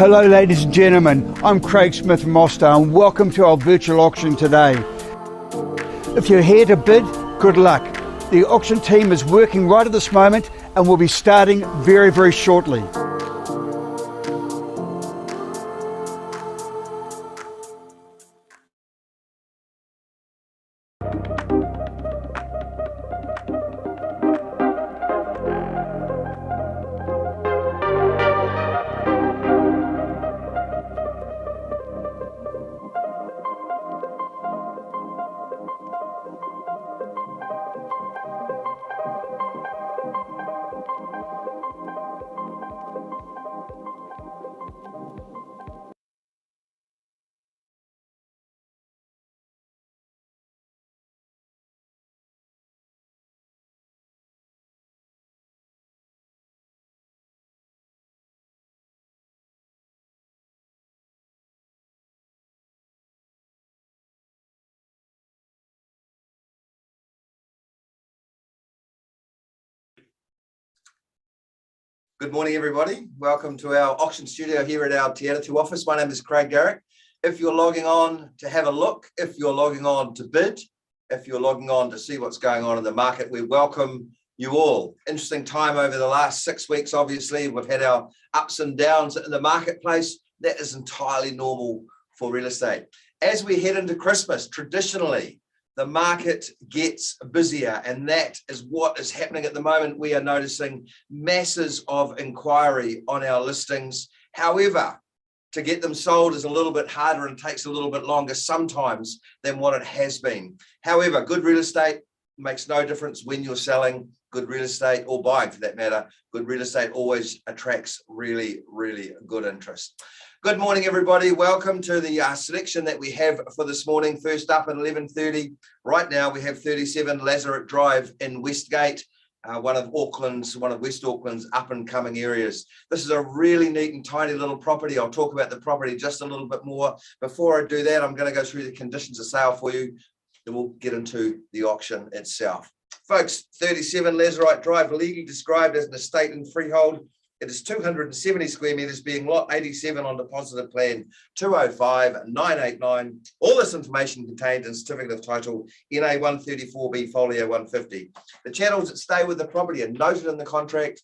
Hello ladies and gentlemen, I'm Craig Smith from Austar and welcome to our virtual auction today. If you're here to bid, good luck. The auction team is working right at this moment and will be starting very shortly. Good morning, everybody. Welcome to our auction studio here at our Te Atatu office. My name is Craig Garrick. If you're logging on to have a look, if you're logging on to bid, if you're logging on to see what's going on in the market, we welcome you all. Interesting time over the last 6 weeks, obviously. We've had our ups and downs in the marketplace. That is entirely normal for real estate. As we head into Christmas, traditionally, the market gets busier, and that is what is happening at the moment. We are noticing masses of inquiry on our listings. However, to get them sold is a little bit harder and takes a little bit longer sometimes than what it has been. However, good real estate makes no difference when you're selling. Good real estate, or buying for that matter, good real estate always attracts really good interest. Good morning, everybody. Welcome to the selection that we have for this morning. First up at 11:30. Right now, we have 37 Lazarus Drive in Westgate, one of West Auckland's up-and-coming areas. This is a really neat and tiny little property. I'll talk about the property just a little bit more. Before I do that, I'm going to go through the conditions of sale for you, then we'll get into the auction itself. Folks, 37 Lazarus Drive, legally described as an estate and freehold. It is 270 square metres, being lot 87 on deposited plan 205-989. All this information contained in certificate of title NA 134B folio 150. The channels that stay with the property are noted in the contract.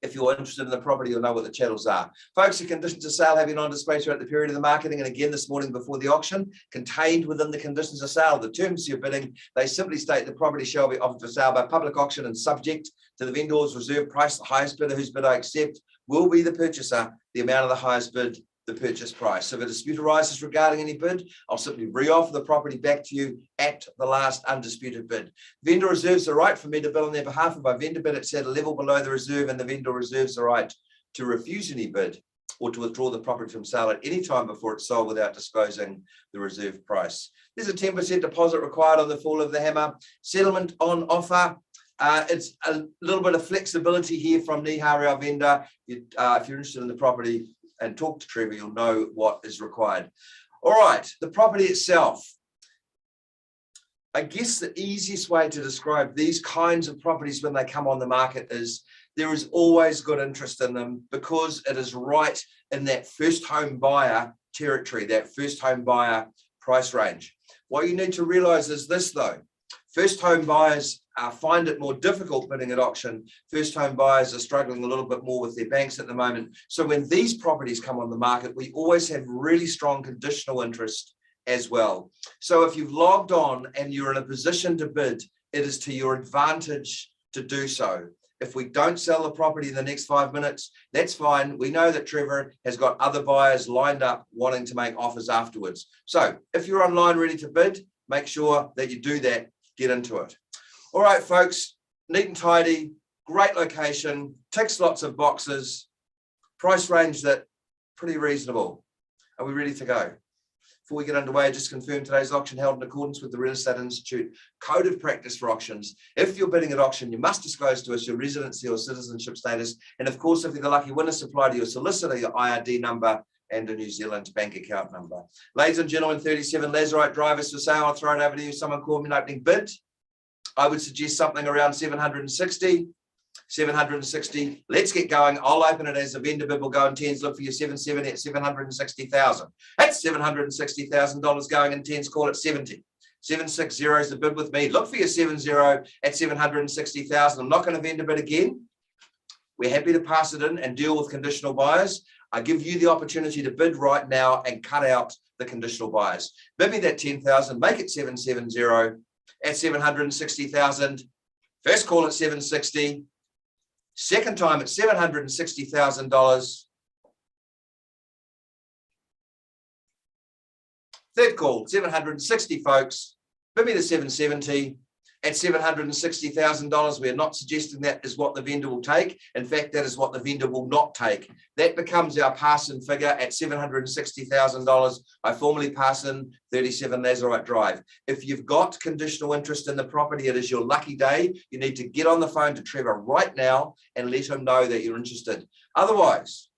If you're interested in the property, you'll know what the channels are. Folks, the conditions of sale have been on display throughout the period of the marketing and again this morning before the auction, contained within the conditions of sale. The terms you're bidding, they simply state the property shall be offered for sale by public auction and subject to the vendor's reserve price. The highest bidder whose bid I accept will be the purchaser. The amount of the highest bid, the purchase price. So if a dispute arises regarding any bid, I'll simply re-offer the property back to you at the last undisputed bid. Vendor reserves the right for me to bid on their behalf if my vendor bid it's at a level below the reserve, and the vendor reserves the right to refuse any bid or to withdraw the property from sale at any time before it's sold without disclosing the reserve price. There's a 10% deposit required on the fall of the hammer. Settlement on offer. It's a little bit of flexibility here from Nihari, our vendor. If you're interested in the property, and talk to Trevor, you'll know what is required. All right, the property itself. I guess the easiest way to describe these kinds of properties when they come on the market is there is always good interest in them because it is right in that first home buyer territory, that first home buyer price range. What you need to realize is this though, first home buyers find it more difficult bidding at auction. First home buyers are struggling a little bit more with their banks at the moment. So when these properties come on the market, we always have really strong conditional interest as well. So if you've logged on and you're in a position to bid, it is to your advantage to do so. If we don't sell the property in the next 5 minutes, that's fine. We know that Trevor has got other buyers lined up wanting to make offers afterwards. So if you're online ready to bid, make sure that you do that, get into it. All right, folks, neat and tidy, great location, ticks lots of boxes, price range that pretty reasonable. Are we ready to go? Before we get underway, just confirm today's auction held in accordance with the Real Estate Institute Code of Practice for Auctions. If you're bidding at auction, you must disclose to us your residency or citizenship status. And of course, if you're the lucky winner, supply to your solicitor your IRD number and a New Zealand bank account number. Ladies and gentlemen, 37 Lazarus Drive is for sale. I'll throw it over to you. Someone called me an opening bid. I would suggest something around 760. 760. Let's get going. I'll open it as a vendor bid. We'll go in tens. Look for your 770 at 760,000. That's $760,000 going in tens. Call it 70. 760 is the bid with me. Look for your 70 at 760,000. I'm not going to vendor bid again. We're happy to pass it in and deal with conditional buyers. I give you the opportunity to bid right now and cut out the conditional buyers. Bid me that 10,000. Make it 770 at 760,000. First call at 760. Second time at $760,000. Third call, 760, folks. Bid me the 770 at $760,000. We're not suggesting that is what the vendor will take. In fact, that is what the vendor will not take. That becomes our pass-in figure at $760,000. I formally pass in 37 Lazarite Drive. If you've got conditional interest in the property, it is your lucky day. You need to get on the phone to Trevor right now and let him know that you're interested. Otherwise,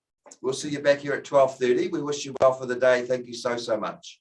we'll see you back here at 12:30. We wish you well for the day. Thank you so, so much.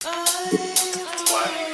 What?